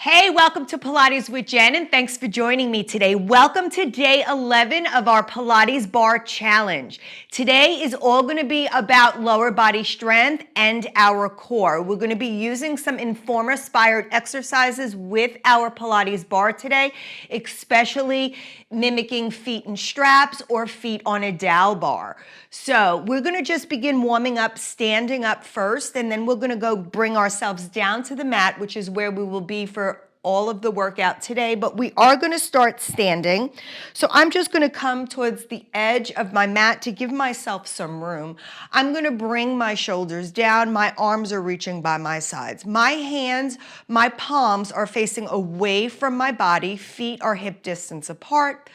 Hey, welcome to Pilates with Jen, and thanks for joining me today. Welcome to day 11 of our Pilates Bar Challenge. Today is all going to be about lower body strength and our core. We're going to be using some Informer-inspired exercises with our Pilates Bar today, especially mimicking feet in straps or feet on a dowel bar. So we're going to just begin warming up, standing up first, and then we're going to go bring ourselves down to the mat, which is where we will be for all of the workout today, but we are going to start standing. So I'm just going to come towards the edge of my mat to give myself some room. I'm going to bring my shoulders down. My arms are reaching by my sides. My hands, my palms are facing away from my body. Feet are hip distance apart.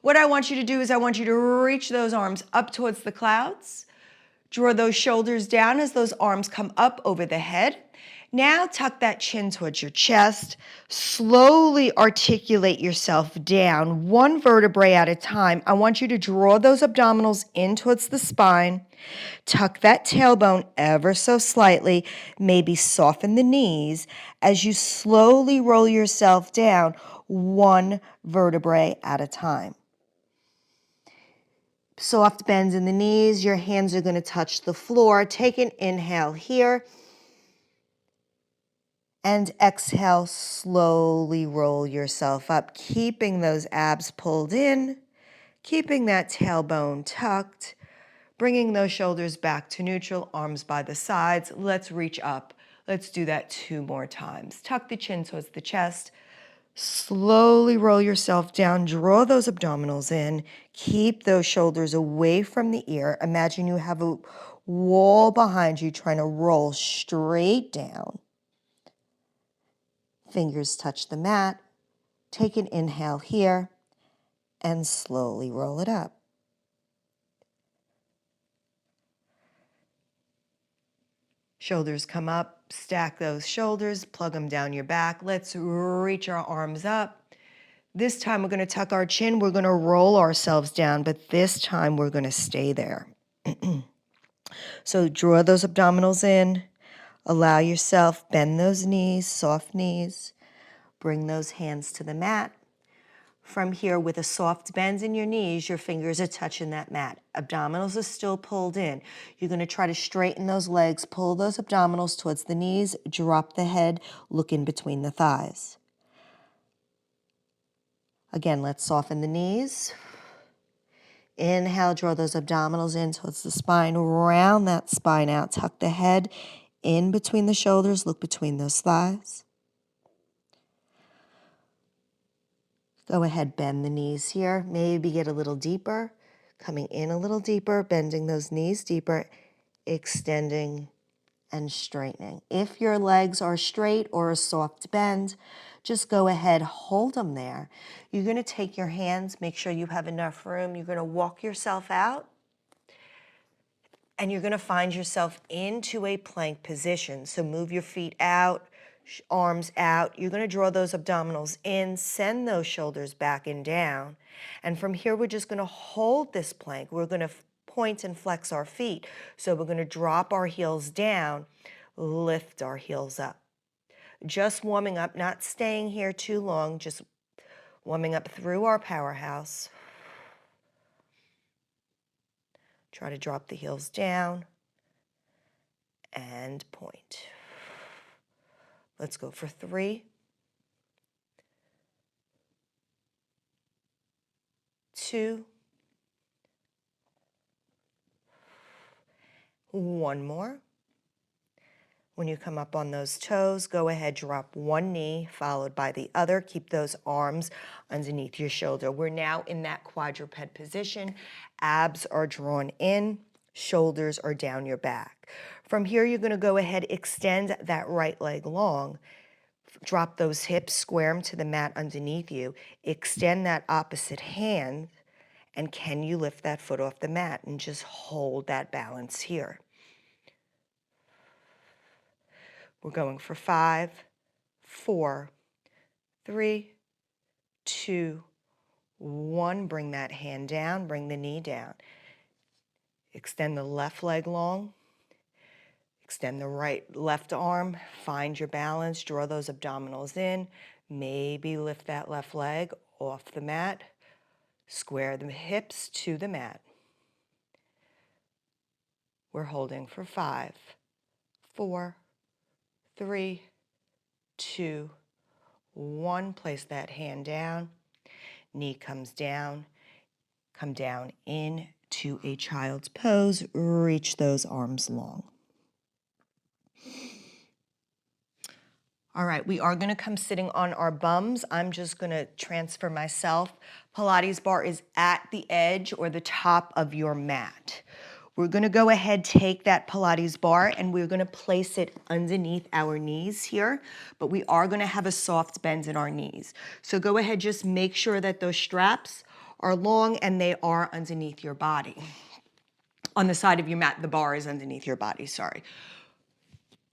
What I want you to do is I want you to reach those arms up towards the clouds. Draw those shoulders down as those arms come up over the head. Now tuck that chin towards your chest. Slowly articulate yourself down, one vertebrae at a time. I want you to draw those abdominals in towards the spine. Tuck that tailbone ever so slightly. Maybe soften the knees as you slowly roll yourself down, one vertebrae at a time. Soft bends in the knees. Your hands are going to touch the floor. Take an inhale here. And exhale, slowly roll yourself up, keeping those abs pulled in, keeping that tailbone tucked, bringing those shoulders back to neutral, arms by the sides. Let's reach up. Let's do that 2 more times. Tuck the chin towards the chest. Slowly roll yourself down. Draw those abdominals in. Keep those shoulders away from the ear. Imagine you have a wall behind you trying to roll straight down. Fingers touch the mat. Take an inhale here and slowly roll it up. Shoulders come up, stack those shoulders, plug them down your back. Let's reach our arms up. This time we're going to tuck our chin. We're going to roll ourselves down, but this time we're going to stay there. So draw those abdominals in. Allow yourself, bend those knees, soft knees. Bring those hands to the mat. From here, with a soft bend in your knees, your fingers are touching that mat. Abdominals are still pulled in. You're going to try to straighten those legs, pull those abdominals towards the knees, drop the head, look in between the thighs. Again, let's soften the knees. Inhale, draw those abdominals in towards the spine, round that spine out, tuck the head in between the shoulders, look between those thighs. Go ahead, bend the knees here. Maybe get a little deeper, coming in a little deeper, bending those knees deeper, extending and straightening. If your legs are straight or a soft bend, just go ahead, hold them there. You're going to take your hands, make sure you have enough room. You're going to walk yourself out, and you're going to find yourself into a plank position. So move your feet out, arms out. You're going to draw those abdominals in, send those shoulders back and down. And from here, we're just going to hold this plank. We're going to point and flex our feet. So we're going to drop our heels down, lift our heels up. Just warming up, not staying here too long, just warming up through our powerhouse. Try to drop the heels down and point. Let's go for 3, 2, 1 more. When you come up on those toes, go ahead, drop one knee followed by the other. Keep those arms underneath your shoulder. We're now in that quadruped position. Abs are drawn in, shoulders are down your back. From here, you're going to go ahead, extend that right leg long. Drop those hips, square them to the mat underneath you. Extend that opposite hand, and can you lift that foot off the mat and just hold that balance here. We're going for 5, 4, 3, 2, 1. Bring that hand down, bring the knee down. Extend the left leg long. Extend the left arm, find your balance, draw those abdominals in, Maybe lift that left leg off the mat. Square the hips to the mat. We're holding for 5, 4, 3, 2, 1. Place that hand down. Knee comes down. Come down into a child's pose. Reach those arms long. All right, we are going to come sitting on our bums. I'm just going to transfer myself. Pilates bar is at the edge or the top of your mat. We're going to go ahead, take that Pilates bar, and we're going to place it underneath our knees here, but we are going to have a soft bend in our knees. So go ahead, just make sure that those straps are long and they are underneath your body. On the side of your mat, the bar is underneath your body, sorry.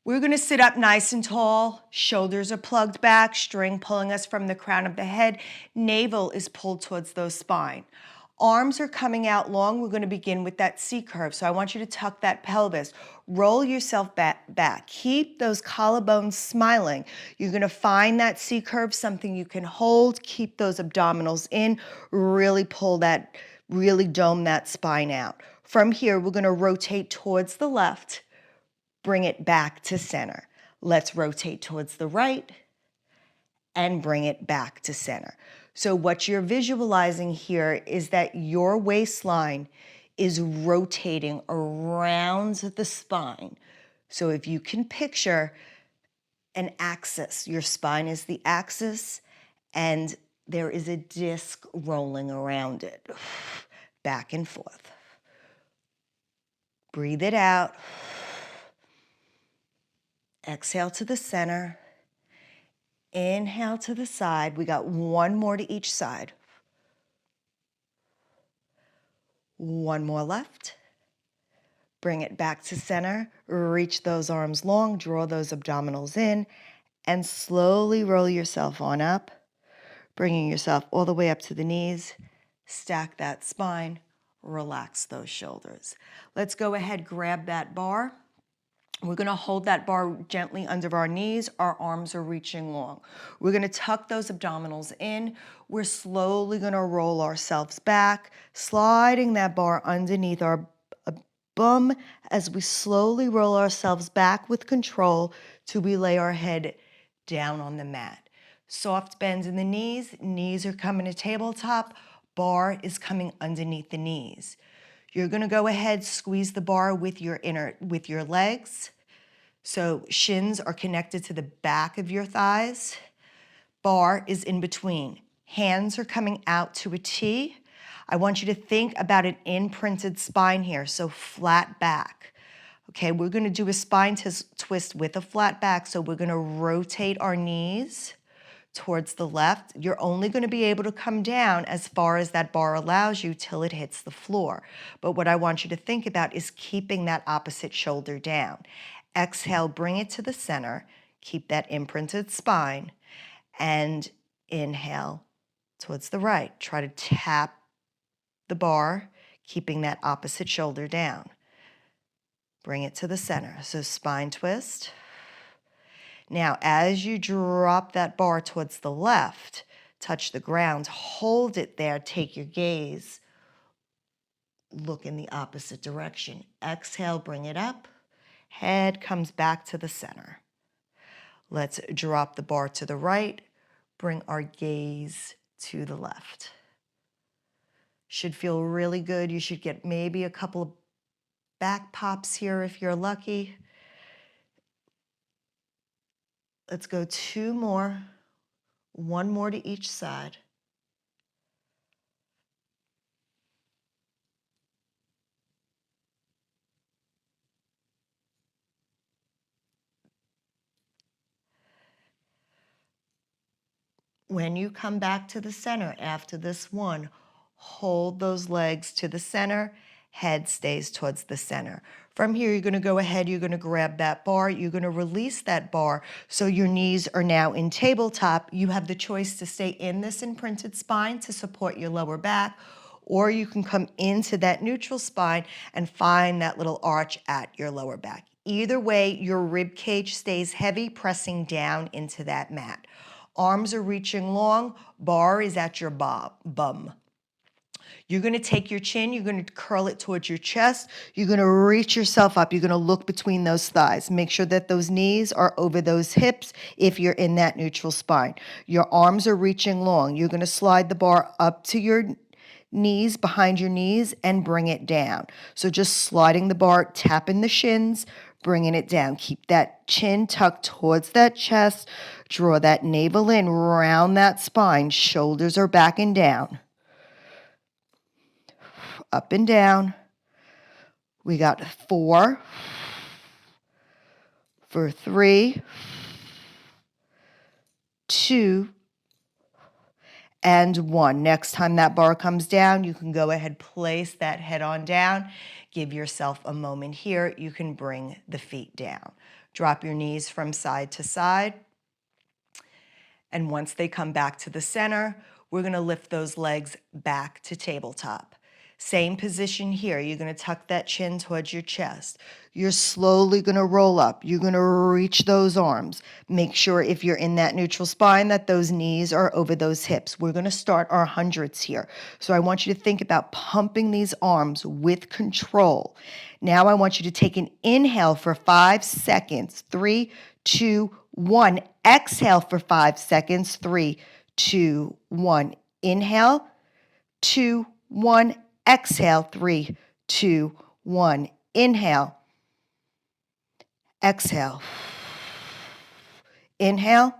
We're going to sit up nice and tall. Shoulders are plugged back, string pulling us from the crown of the head. Navel is pulled towards the spine. Arms are coming out long. We're going to begin with that C curve. So I want you to tuck that pelvis. Roll yourself back. Keep those collarbones smiling. You're going to find that C curve, something you can hold. Keep those abdominals in. Really pull that, really dome that spine out. From here, we're going to rotate towards the left. Bring it back to center. Let's rotate towards the right and bring it back to center. So what you're visualizing here is that your waistline is rotating around the spine. So if you can picture an axis, your spine is the axis and there is a disc rolling around it, back and forth. Breathe it out. Exhale to the center. Inhale to the side. We got one more to each side. One more left. Bring it back to center. Reach those arms long. Draw those abdominals in. And slowly roll yourself on up. Bringing yourself all the way up to the knees. Stack that spine. Relax those shoulders. Let's go ahead, grab that bar. We're going to hold that bar gently under our knees. Our arms are reaching long. We're going to tuck those abdominals in. We're slowly going to roll ourselves back, sliding that bar underneath our bum as we slowly roll ourselves back with control till we lay our head down on the mat. Soft bends in the knees. Knees are coming to tabletop. Bar is coming underneath the knees. You're going to go ahead, squeeze the bar with your legs. So shins are connected to the back of your thighs. Bar is in between. Hands are coming out to a T. I want you to think about an imprinted spine here, so flat back. Okay, we're going to do a spine twist with a flat back, so we're going to rotate our knees towards the left. You're only going to be able to come down as far as that bar allows you till it hits the floor. But what I want you to think about is keeping that opposite shoulder down. Exhale, bring it to the center. Keep that imprinted spine. And inhale towards the right. Try to tap the bar, keeping that opposite shoulder down. Bring it to the center. So spine twist. Now, as you drop that bar towards the left, touch the ground, hold it there, take your gaze, look in the opposite direction. Exhale, bring it up, head comes back to the center. Let's drop the bar to the right, bring our gaze to the left. Should feel really good. You should get maybe a couple of back pops here if you're lucky. Let's go 2 more, 1 more to each side. When you come back to the center after this one, hold those legs to the center, head stays towards the center. From here, you're going to go ahead, you're going to grab that bar, you're going to release that bar so your knees are now in tabletop. You have the choice to stay in this imprinted spine to support your lower back, or you can come into that neutral spine and find that little arch at your lower back. Either way, your rib cage stays heavy, pressing down into that mat. Arms are reaching long, bar is at your bum. You're gonna take your chin, you're gonna curl it towards your chest, you're gonna reach yourself up, you're gonna look between those thighs. Make sure that those knees are over those hips if you're in that neutral spine. Your arms are reaching long. You're gonna slide the bar up to your knees, behind your knees, and bring it down. So just sliding the bar, tapping the shins, bringing it down. Keep that chin tucked towards that chest. Draw that navel in, round that spine. Shoulders are back and down. Up and down. We got 4 for 3, 2, and 1. Next time that bar comes down, you can go ahead, place that head on down. Give yourself a moment here. You can bring the feet down. Drop your knees from side to side. And once they come back to the center, we're gonna lift those legs back to tabletop. Same position here. You're gonna tuck that chin towards your chest. You're slowly gonna roll up. You're gonna reach those arms. Make sure if you're in that neutral spine that those knees are over those hips. We're gonna start our hundreds here. So I want you to think about pumping these arms with control. Now I want you to take an inhale for 5 seconds. 3, 2, 1. Exhale for 5 seconds. 3, 2, 1. Inhale. 2, 1. Exhale. 3, 2, 1. Inhale. Exhale. Inhale.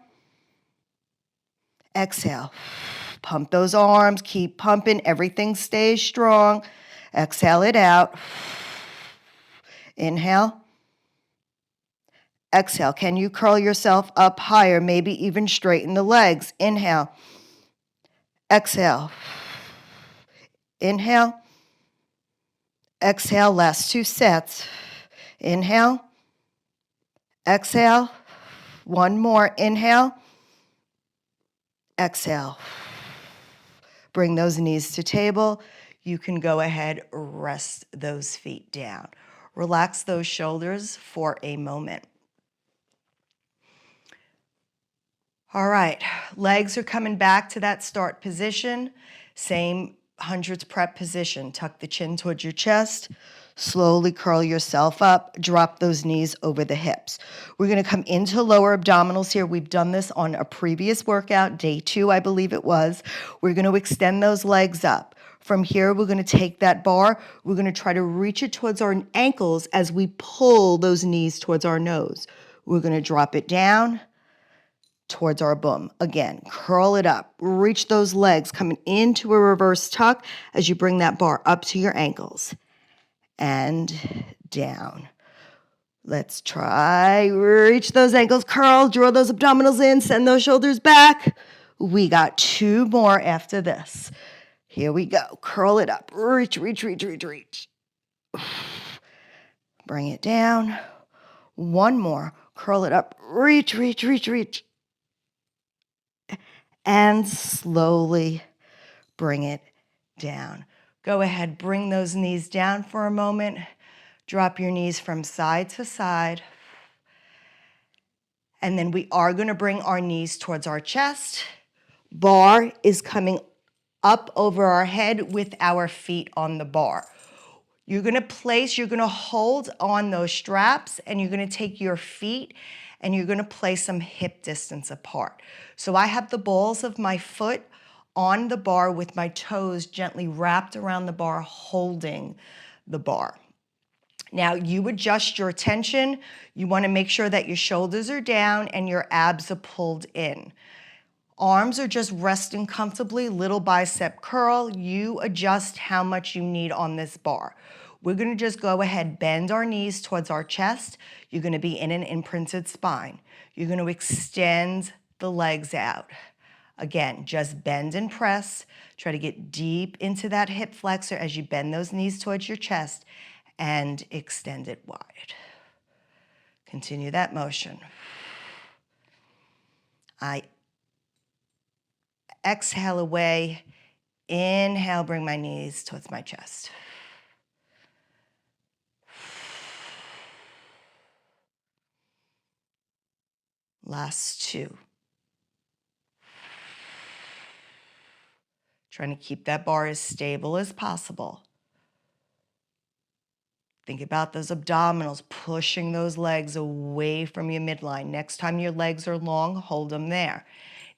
Exhale. Pump those arms. Keep pumping. Everything stays strong. Exhale it out. Inhale. Exhale. Can you curl yourself up higher? Maybe even straighten the legs. Inhale. Exhale. Inhale. Exhale. Last 2 sets. Inhale. Exhale. 1 more. Inhale. Exhale. Bring those knees to table. You can go ahead, rest those feet down. Relax those shoulders for a moment. All right, legs are coming back to that start position. Same hundreds prep position. Tuck the chin towards your chest. Slowly curl yourself up. Drop those knees over the hips. We're gonna come into lower abdominals here. We've done this on a previous workout, day 2, I believe it was. We're gonna extend those legs up. From here, we're gonna take that bar. We're gonna try to reach it towards our ankles as we pull those knees towards our nose. We're gonna drop it down towards our bum. Again, curl it up. Reach those legs coming into a reverse tuck as you bring that bar up to your ankles. And down. Let's try. Reach those ankles, curl, draw those abdominals in, send those shoulders back. We got 2 more after this. Here we go. Curl it up. Reach, reach, reach, reach, reach. Bring it down. 1 more. Curl it up. Reach, reach, reach, reach. And slowly bring it down. Go ahead, bring those knees down for a moment. Drop your knees from side to side. And then we are gonna bring our knees towards our chest. Bar is coming up over our head with our feet on the bar. You're gonna hold on those straps and you're gonna take your feet and you're gonna place them hip distance apart. So I have the balls of my foot on the bar with my toes gently wrapped around the bar, holding the bar. Now you adjust your tension. You wanna make sure that your shoulders are down and your abs are pulled in. Arms are just resting comfortably, little bicep curl. You adjust how much you need on this bar. We're gonna just go ahead, bend our knees towards our chest. You're gonna be in an imprinted spine. You're gonna extend the legs out. Again, just bend and press. Try to get deep into that hip flexor as you bend those knees towards your chest and extend it wide. Continue that motion. I exhale away. Inhale, bring my knees towards my chest. Last 2. Trying to keep that bar as stable as possible. Think about those abdominals, pushing those legs away from your midline. Next time your legs are long, hold them there.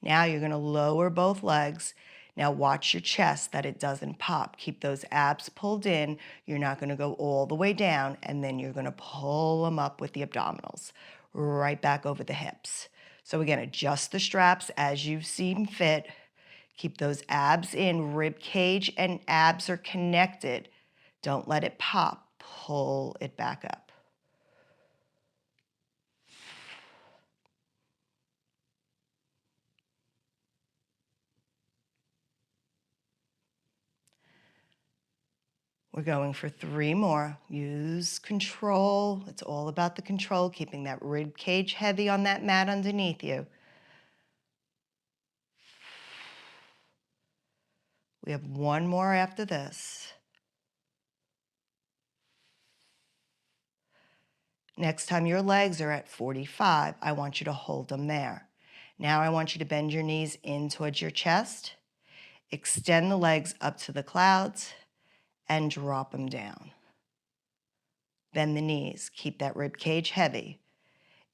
Now you're gonna lower both legs. Now watch your chest that it doesn't pop. Keep those abs pulled in. You're not gonna go all the way down, and then you're gonna pull them up with the abdominals, right back over the hips. So again, adjust the straps as you seem fit. Keep those abs in, rib cage and abs are connected. Don't let it pop. Pull it back up. We're going for 3 more. Use control. It's all about the control, keeping that rib cage heavy on that mat underneath you. We have 1 more after this. Next time your legs are at 45, I want you to hold them there. Now I want you to bend your knees in towards your chest, extend the legs up to the clouds, and drop them down. Bend the knees, keep that rib cage heavy,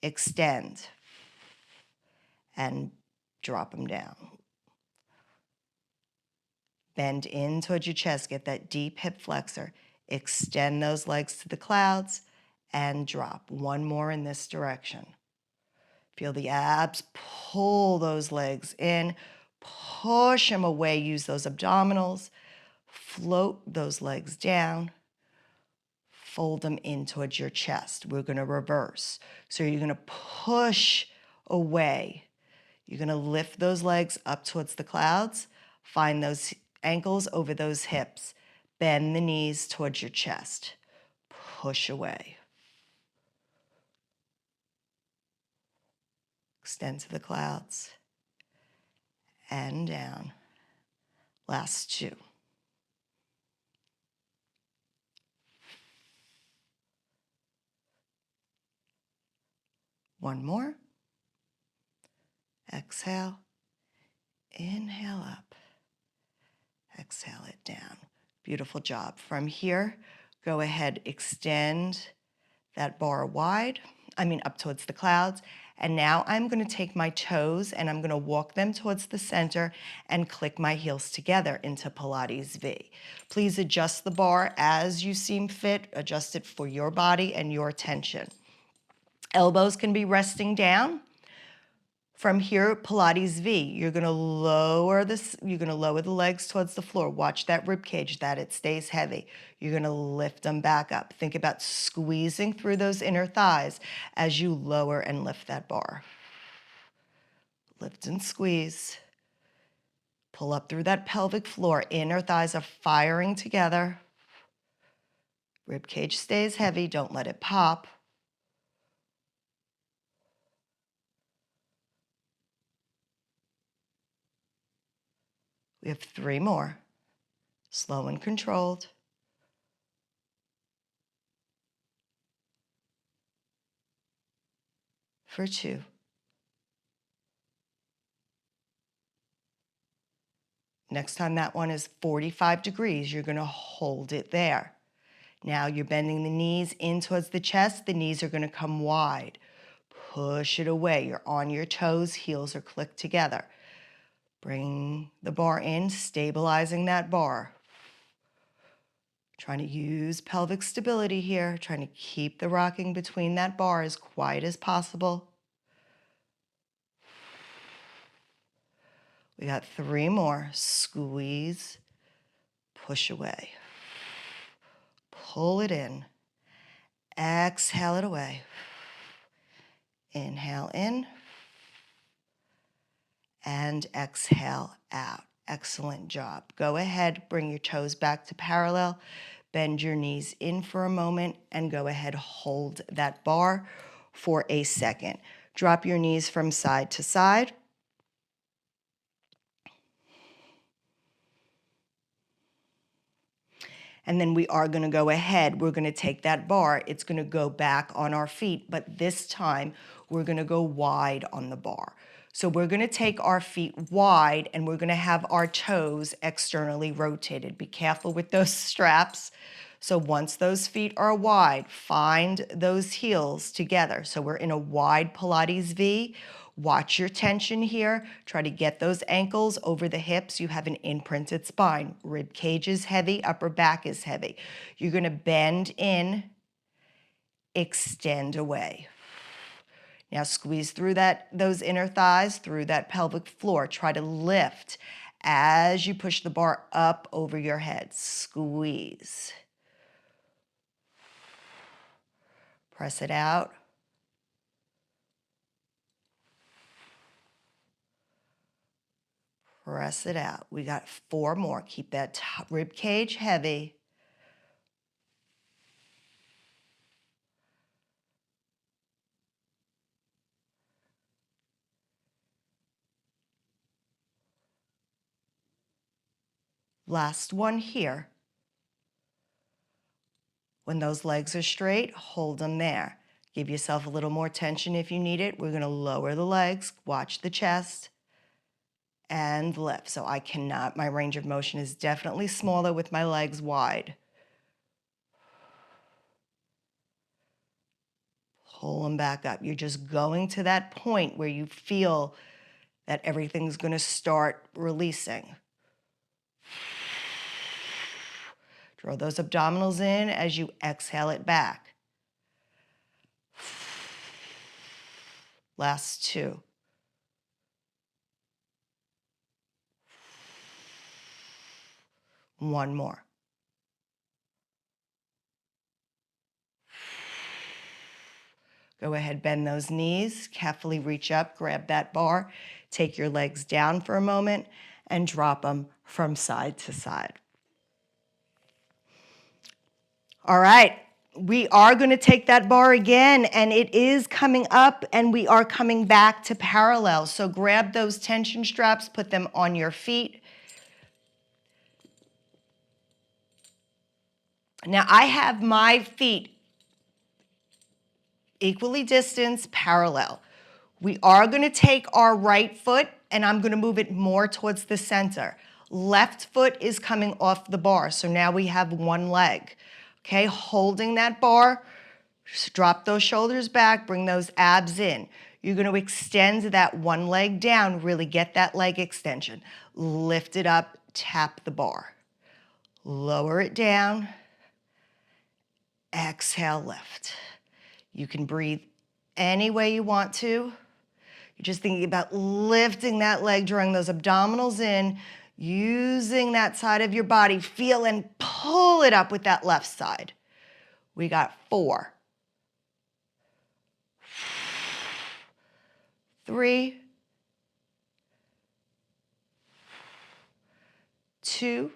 extend, and drop them down. Bend in towards your chest, get that deep hip flexor, extend those legs to the clouds, and drop. 1 more in this direction. Feel the abs, pull those legs in, push them away, use those abdominals, float those legs down, fold them in towards your chest. We're gonna reverse. So you're gonna push away. You're gonna lift those legs up towards the clouds, find those ankles over those hips, bend the knees towards your chest, push away. Extend to the clouds and down. Last 2. One more. Exhale. Inhale up. Exhale it down. Beautiful job. From here, go ahead, extend that bar wide. Up towards the clouds. And now I'm going to take my toes and I'm going to walk them towards the center and click my heels together into Pilates V. Please adjust the bar as you seem fit. Adjust it for your body and your tension. Elbows can be resting down. From here, Pilates V, you're gonna lower the legs towards the floor. Watch that rib cage, that it stays heavy. You're gonna lift them back up. Think about squeezing through those inner thighs as you lower and lift that bar. Lift and squeeze. Pull up through that pelvic floor. Inner thighs are firing together. Rib cage stays heavy, don't let it pop. We have 3 more. Slow and controlled. For 2. Next time that one is 45 degrees, you're gonna hold it there. Now you're bending the knees in towards the chest. The knees are gonna come wide. Push it away. You're on your toes, heels are clicked together. Bring the bar in, stabilizing that bar. Trying to use pelvic stability here, trying to keep the rocking between that bar as quiet as possible. We got 3 more. Squeeze, push away. Pull it in. Exhale it away. Inhale in. And exhale out. Excellent job. Go ahead, bring your toes back to parallel, bend your knees in for a moment, and go ahead, hold that bar for a second. Drop your knees from side to side. And then we are gonna go ahead, we're gonna take that bar, it's gonna go back on our feet, but this time we're gonna go wide on the bar. So we're gonna take our feet wide and we're gonna have our toes externally rotated. Be careful with those straps. So once those feet are wide, find those heels together. So we're in a wide Pilates V. Watch your tension here. Try to get those ankles over the hips. You have an imprinted spine. Rib cage is heavy, upper back is heavy. You're gonna bend in, extend away. Now squeeze through those inner thighs, through that pelvic floor. Try to lift as you push the bar up over your head. Squeeze. Press it out. Press it out. We got 4 more. Keep that rib cage heavy. Last one here. When those legs are straight, hold them there. Give yourself a little more tension if you need it. We're gonna lower the legs, watch the chest, and lift. So I cannot, my range of motion is definitely smaller with my legs wide. Pull them back up. You're just going to that point where you feel that everything's gonna start releasing. Draw those abdominals in as you exhale it back. Last 2. One more. Go ahead, bend those knees, carefully reach up, grab that bar, take your legs down for a moment, and drop them from side to side. All right, we are gonna take that bar again, and it is coming up, and we are coming back to parallel. So grab those tension straps, put them on your feet. Now I have my feet equally distanced, parallel. We are gonna take our right foot and I'm gonna move it more towards the center. Left foot is coming off the bar, so now we have one leg. Okay, holding that bar, just drop those shoulders back, bring those abs in. You're gonna extend that one leg down, really get that leg extension. Lift it up, tap the bar. Lower it down, exhale, lift. You can breathe any way you want to. You're just thinking about lifting that leg, drawing those abdominals in, using that side of your body. Feel and pull it up with that left side. We got 4, 3, 2,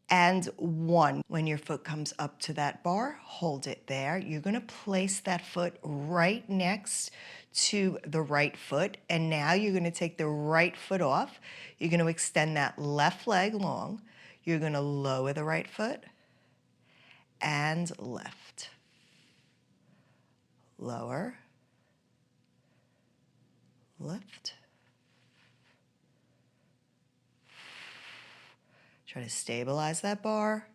and 1. When your foot comes up to that bar, hold it there. You're gonna place that foot right next to the right foot, and now you're gonna take the right foot off. You're gonna extend that left leg long. You're gonna lower the right foot and lift. Lower, lift. Try to stabilize that bar.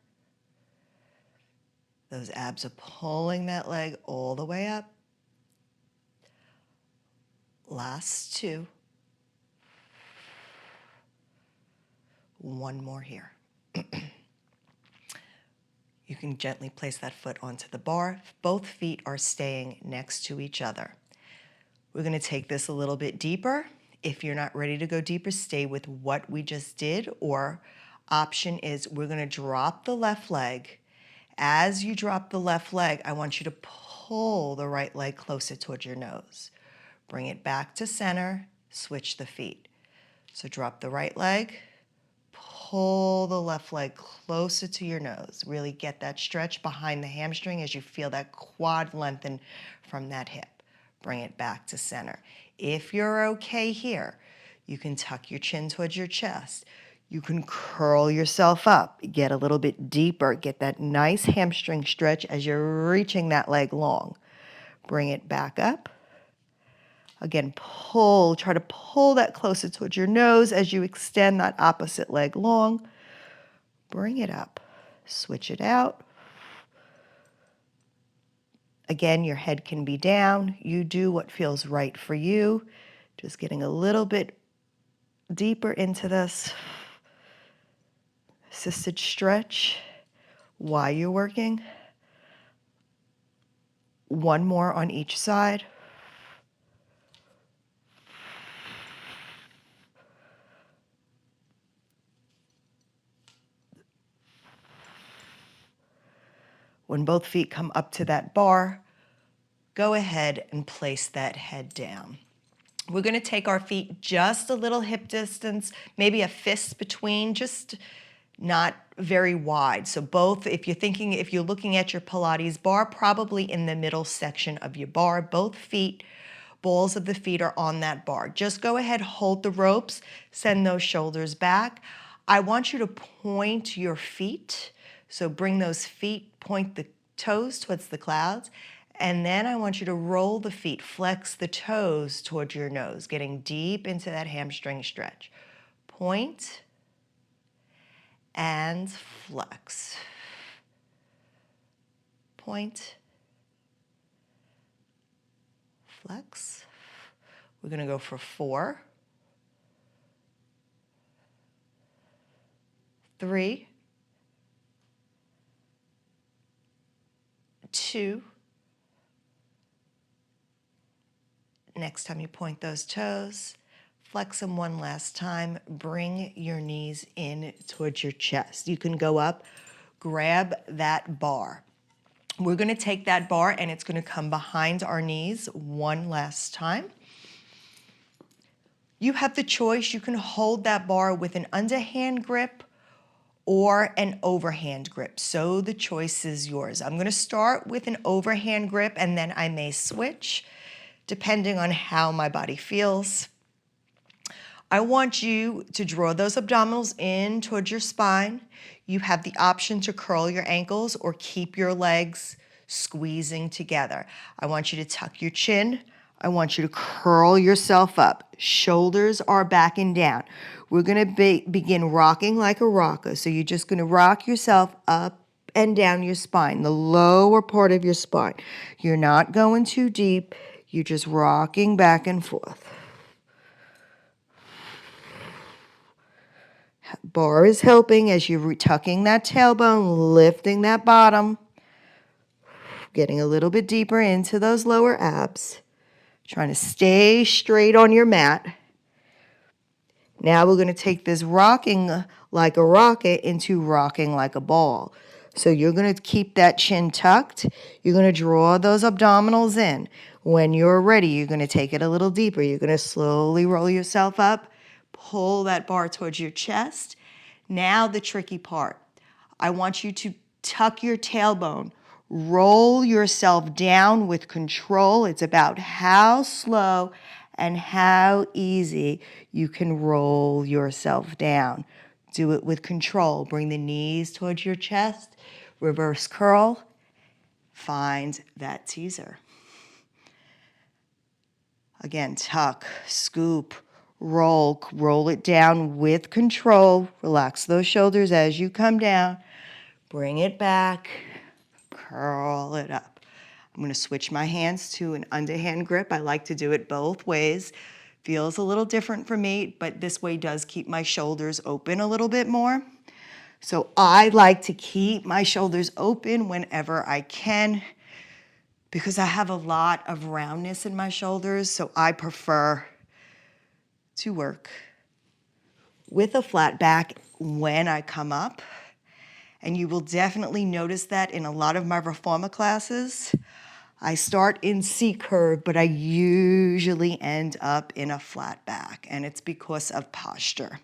Those abs are pulling that leg all the way up. Last 2. One more here. You can gently place that foot onto the bar. Both feet are staying next to each other. We're gonna take this a little bit deeper. If you're not ready to go deeper, stay with what we just did, or option is we're gonna drop the left leg. As you drop the left leg, I want you to pull the right leg closer towards your nose. Bring it back to center, switch the feet. So drop the right leg, pull the left leg closer to your nose. Really get that stretch behind the hamstring as you feel that quad lengthen from that hip. Bring it back to center. If you're okay here, you can tuck your chin towards your chest. You can curl yourself up, get a little bit deeper, get that nice hamstring stretch as you're reaching that leg long. Bring it back up. Again, pull, try to pull that closer towards your nose as you extend that opposite leg long. Bring it up, switch it out. Again, your head can be down. You do what feels right for you. Just getting a little bit deeper into this assisted stretch while you're working. One more on each side. When both feet come up to that bar, go ahead and place that head down. We're going to take our feet just a little hip distance, maybe a fist between, just not very wide. So both, if you're looking at your Pilates bar, probably in the middle section of your bar, both feet, balls of the feet are on that bar. Just go ahead, hold the ropes, send those shoulders back. I want you to point your feet. So bring those feet, point the toes towards the clouds. And then I want you to roll the feet, flex the toes towards your nose, getting deep into that hamstring stretch. Point and flex. Point, flex. We're going to go for 4, 3, 2. Next time you point those toes, flex them one last time. Bring your knees in towards your chest. You can go up, grab that bar. We're going to take that bar and it's going to come behind our knees one last time. You have the choice. You can hold that bar with an underhand grip or an overhand grip. So the choice is yours. I'm going to start with an overhand grip and then I may switch depending on how my body feels. I want you to draw those abdominals in towards your spine. You have the option to curl your ankles or keep your legs squeezing together. I want you to tuck your chin. I want you to curl yourself up. Shoulders are back and down. We're going to begin rocking like a rocker. So you're just going to rock yourself up and down your spine, the lower part of your spine. You're not going too deep. You're just rocking back and forth. Bar is helping as you're tucking that tailbone, lifting that bottom, getting a little bit deeper into those lower abs, trying to stay straight on your mat. Now we're going to take this rocking like a rocket into rocking like a ball. So you're going to keep that chin tucked. You're going to draw those abdominals in. When you're ready, you're going to take it a little deeper. You're going to slowly roll yourself up, pull that bar towards your chest. Now the tricky part. I want you to tuck your tailbone. Roll yourself down with control. It's about how slow and how easy you can roll yourself down. Do it with control. Bring the knees towards your chest. Reverse curl. Find that teaser. Again, tuck, scoop, roll it down with control. Relax those shoulders as you come down. Bring it back, curl it up. I'm going to switch my hands to an underhand grip. I like to do it both ways. Feels a little different for me, but this way does keep my shoulders open a little bit more. So I like to keep my shoulders open whenever I can because I have a lot of roundness in my shoulders, so I prefer to work with a flat back when I come up. And you will definitely notice that in a lot of my reformer classes. I start in C curve, but I usually end up in a flat back, and it's because of posture.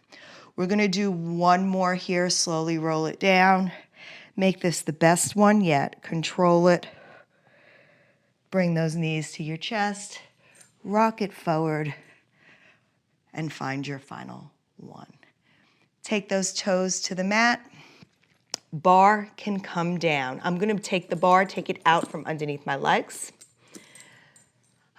We're going to do one more here. Slowly roll it down. Make this the best one yet. Control it. Bring those knees to your chest. Rock it forward. And find your final one. Take those toes to the mat. Bar can come down. I'm going to take the bar, take it out from underneath my legs.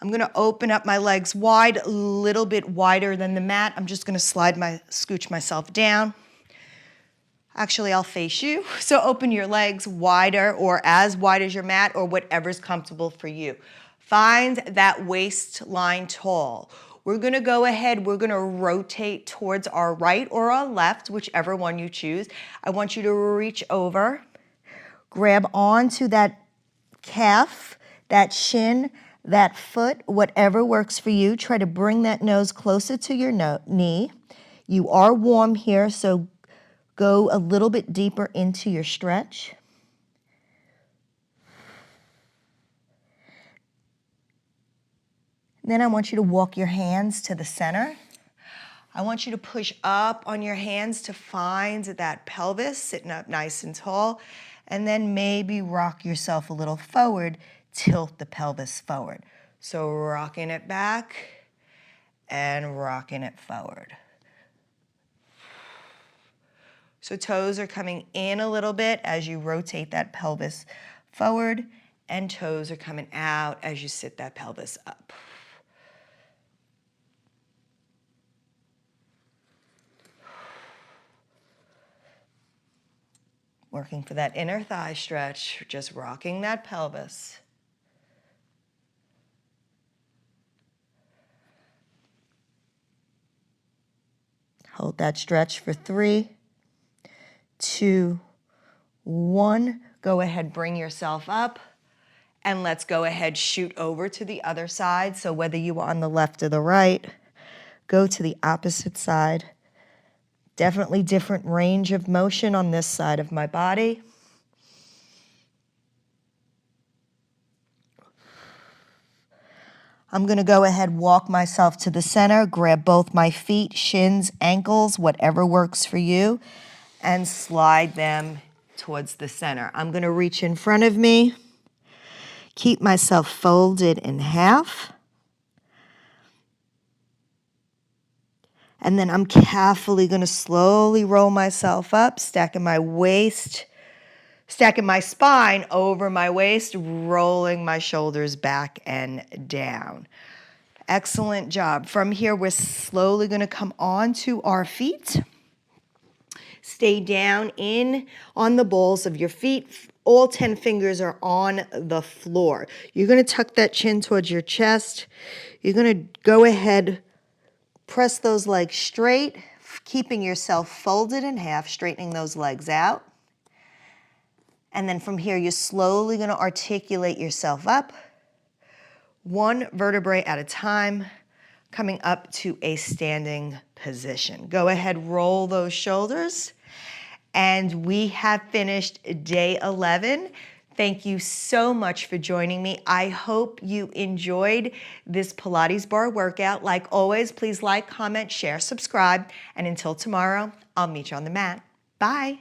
I'm gonna open up my legs wide, a little bit wider than the mat. I'm just gonna scooch myself down. Actually, I'll face you. So open your legs wider or as wide as your mat or whatever's comfortable for you. Find that waistline tall. We're gonna go ahead, we're gonna rotate towards our right or our left, whichever one you choose. I want you to reach over, grab onto that calf, that shin, that foot, whatever works for you. Try to bring that nose closer to your knee. You are warm here, so go a little bit deeper into your stretch. Then I want you to walk your hands to the center. I want you to push up on your hands to find that pelvis, sitting up nice and tall, and then maybe rock yourself a little forward, tilt the pelvis forward. So rocking it back and rocking it forward. So toes are coming in a little bit as you rotate that pelvis forward, and toes are coming out as you sit that pelvis up. Working for that inner thigh stretch, just rocking that pelvis. Hold that stretch for 3, 2, 1. Go ahead, bring yourself up, and let's go ahead, shoot over to the other side. So whether you are on the left or the right, go to the opposite side. Definitely different range of motion on this side of my body. I'm gonna go ahead, walk myself to the center, grab both my feet, shins, ankles, whatever works for you, and slide them towards the center. I'm gonna reach in front of me, keep myself folded in half, and then I'm carefully gonna slowly roll myself up, stacking my spine over my waist, rolling my shoulders back and down. Excellent job. From here, we're slowly gonna come onto our feet. Stay down in on the balls of your feet. All 10 fingers are on the floor. You're gonna tuck that chin towards your chest. You're gonna go ahead, press those legs straight, keeping yourself folded in half, straightening those legs out. And then from here, you're slowly gonna articulate yourself up, one vertebrae at a time, coming up to a standing position. Go ahead, roll those shoulders. And we have finished day 11. Thank you so much for joining me. I hope you enjoyed this Pilates Bar workout. Like always, please like, comment, share, subscribe. And until tomorrow, I'll meet you on the mat. Bye.